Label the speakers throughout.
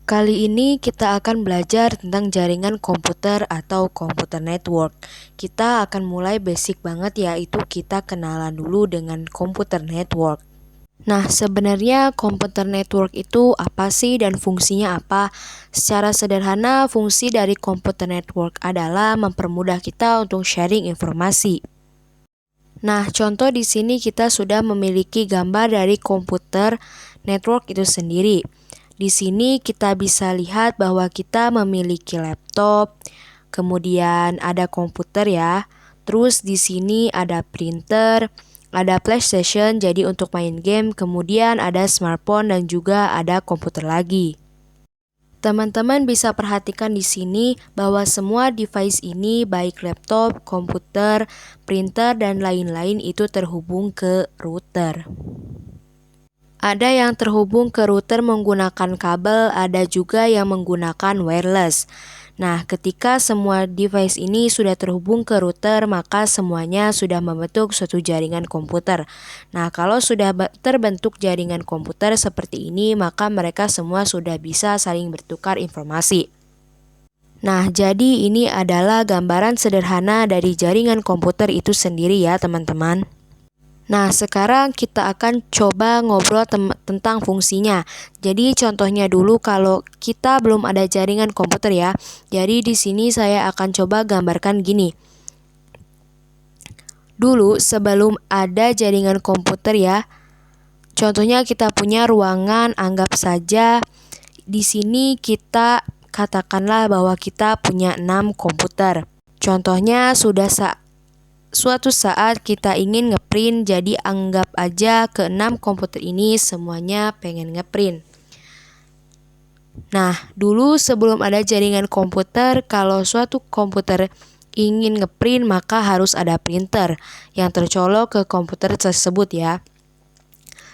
Speaker 1: Kali ini kita akan belajar tentang jaringan komputer atau komputer network. Kita akan mulai basic banget, yaitu kita kenalan dulu dengan komputer network. Nah, sebenarnya komputer network itu apa sih dan fungsinya apa? Secara sederhana, fungsi dari komputer network adalah mempermudah kita untuk sharing informasi. Nah, contoh di sini kita sudah memiliki gambar dari komputer network itu sendiri. Di sini kita bisa lihat bahwa kita memiliki laptop, kemudian ada komputer ya. Terus di sini ada printer, ada PlayStation jadi untuk main game, kemudian ada smartphone dan juga ada komputer lagi. Teman-teman bisa perhatikan di sini bahwa semua device ini baik laptop, komputer, printer dan lain-lain itu terhubung ke router. Ada yang terhubung ke router menggunakan kabel, ada juga yang menggunakan wireless. Nah, ketika semua device ini sudah terhubung ke router, maka semuanya sudah membentuk suatu jaringan komputer. Nah, kalau sudah terbentuk jaringan komputer seperti ini, maka mereka semua sudah bisa saling bertukar informasi. Nah, jadi ini adalah gambaran sederhana dari jaringan komputer itu sendiri ya, teman-teman. Nah, sekarang kita akan coba ngobrol tentang fungsinya. Jadi contohnya dulu kalau kita belum ada jaringan komputer ya. Jadi di sini saya akan coba gambarkan gini. Dulu sebelum ada jaringan komputer ya. Contohnya kita punya ruangan, anggap saja di sini kita katakanlah bahwa kita punya 6 komputer. Contohnya suatu saat kita ingin ngeprint, jadi anggap aja ke-6 komputer ini semuanya pengen ngeprint. Nah, dulu sebelum ada jaringan komputer, kalau suatu komputer ingin ngeprint maka harus ada printer yang tercolok ke komputer tersebut ya.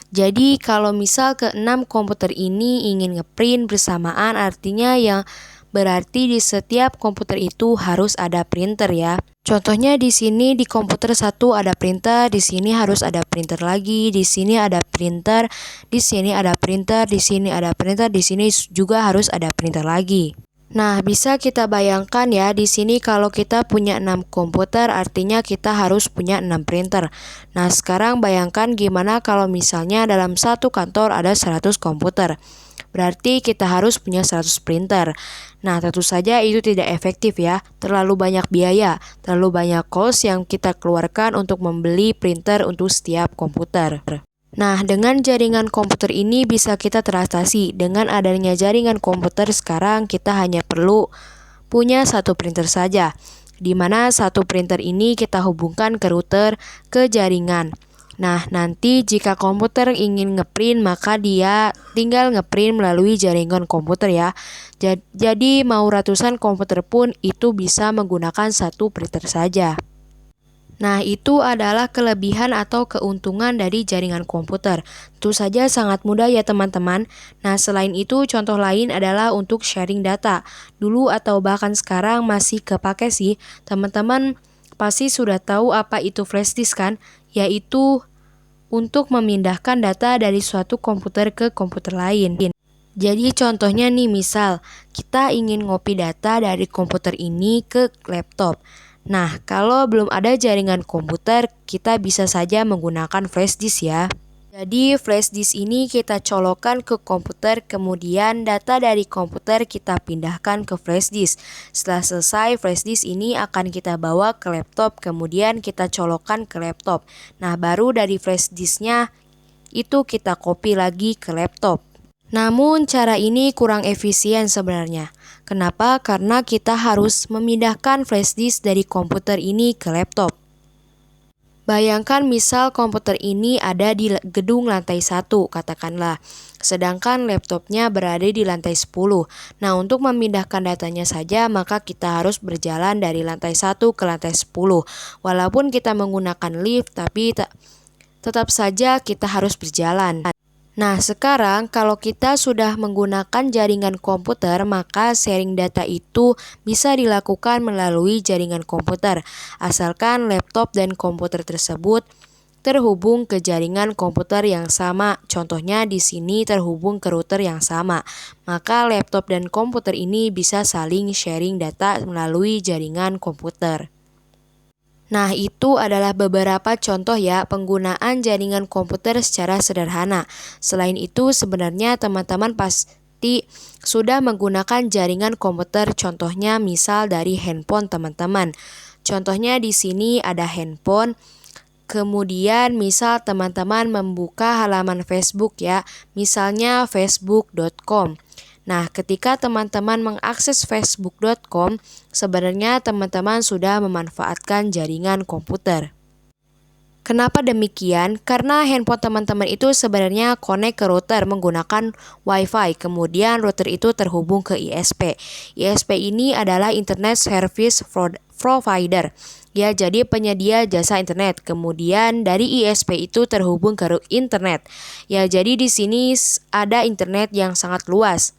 Speaker 1: Jadi kalau misal ke-6 komputer ini ingin ngeprint bersamaan, artinya yang berarti di setiap komputer itu harus ada printer ya. Contohnya di sini di komputer satu ada printer, di sini harus ada printer lagi, di sini ada printer, di sini ada printer, di sini ada printer, di sini juga harus ada printer lagi. Nah, bisa kita bayangkan ya, di sini kalau kita punya 6 komputer, artinya kita harus punya 6 printer. Nah, sekarang bayangkan gimana kalau misalnya dalam satu kantor ada 100 komputer. Berarti kita harus punya 100 printer. Nah, tentu saja itu tidak efektif ya. Terlalu banyak biaya, terlalu banyak cost yang kita keluarkan untuk membeli printer untuk setiap komputer. Nah, dengan jaringan komputer ini bisa kita teratasi. Dengan adanya jaringan komputer sekarang kita hanya perlu punya satu printer saja, di mana satu printer ini kita hubungkan ke router ke jaringan. Nah, nanti jika komputer ingin ngeprint maka dia tinggal ngeprint melalui jaringan komputer ya. Jadi mau ratusan komputer pun itu bisa menggunakan satu printer saja. Nah, itu adalah kelebihan atau keuntungan dari jaringan komputer. Tentu saja sangat mudah ya teman-teman. Nah, selain itu contoh lain adalah untuk sharing data. Dulu atau bahkan sekarang masih kepake sih. Teman-teman pasti sudah tahu apa itu flash disk kan? Yaitu untuk memindahkan data dari suatu komputer ke komputer lain. Jadi contohnya nih, misal kita ingin ngopi data dari komputer ini ke laptop. Nah, kalau belum ada jaringan komputer, kita bisa saja menggunakan flash disk ya. Jadi flash disk ini kita colokkan ke komputer, kemudian data dari komputer kita pindahkan ke flash disk. Setelah selesai, flash disk ini akan kita bawa ke laptop, kemudian kita colokkan ke laptop. Nah, baru dari flash disknya itu kita copy lagi ke laptop. Namun cara ini kurang efisien sebenarnya. Kenapa? Karena kita harus memindahkan flash disk dari komputer ini ke laptop. Bayangkan misal komputer ini ada di gedung lantai 1, katakanlah. Sedangkan laptopnya berada di lantai 10. Nah, untuk memindahkan datanya saja, maka kita harus berjalan dari lantai 1 ke lantai 10. Walaupun kita menggunakan lift, tapi tetap saja kita harus berjalan. Nah, sekarang kalau kita sudah menggunakan jaringan komputer, maka sharing data itu bisa dilakukan melalui jaringan komputer, asalkan laptop dan komputer tersebut terhubung ke jaringan komputer yang sama. Contohnya di sini terhubung ke router yang sama. Maka laptop dan komputer ini bisa saling sharing data melalui jaringan komputer. Nah, itu adalah beberapa contoh ya penggunaan jaringan komputer secara sederhana. Selain itu, sebenarnya teman-teman pasti sudah menggunakan jaringan komputer, contohnya misal dari handphone teman-teman. Contohnya di sini ada handphone. Kemudian misal teman-teman membuka halaman Facebook ya, misalnya facebook.com. Nah, ketika teman-teman mengakses facebook.com, sebenarnya teman-teman sudah memanfaatkan jaringan komputer. Kenapa demikian? Karena handphone teman-teman itu sebenarnya connect ke router menggunakan WiFi, kemudian router itu terhubung ke ISP. ISP ini adalah Internet Service Provider. Ya, jadi penyedia jasa internet. Kemudian dari ISP itu terhubung ke internet. Ya, jadi di sini ada internet yang sangat luas.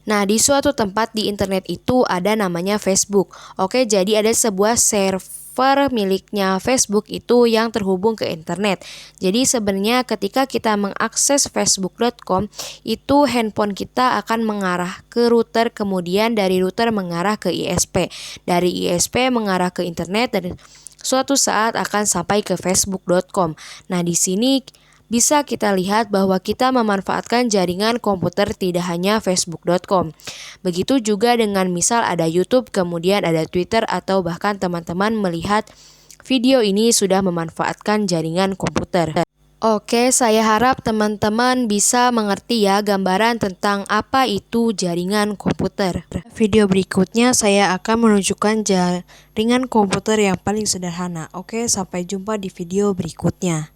Speaker 1: Nah, di suatu tempat di internet itu ada namanya Facebook. Oke, jadi ada sebuah server miliknya Facebook itu yang terhubung ke internet. Jadi sebenarnya ketika kita mengakses facebook.com, itu handphone kita akan mengarah ke router, kemudian dari router mengarah ke ISP. Dari ISP mengarah ke internet dan suatu saat akan sampai ke facebook.com. Nah, di sini bisa kita lihat bahwa kita memanfaatkan jaringan komputer tidak hanya facebook.com. Begitu juga dengan misal ada YouTube, kemudian ada Twitter, atau bahkan teman-teman melihat video ini sudah memanfaatkan jaringan komputer. Oke, saya harap teman-teman bisa mengerti ya gambaran tentang apa itu jaringan komputer. Video berikutnya saya akan menunjukkan jaringan komputer yang paling sederhana. Oke, sampai jumpa di video berikutnya.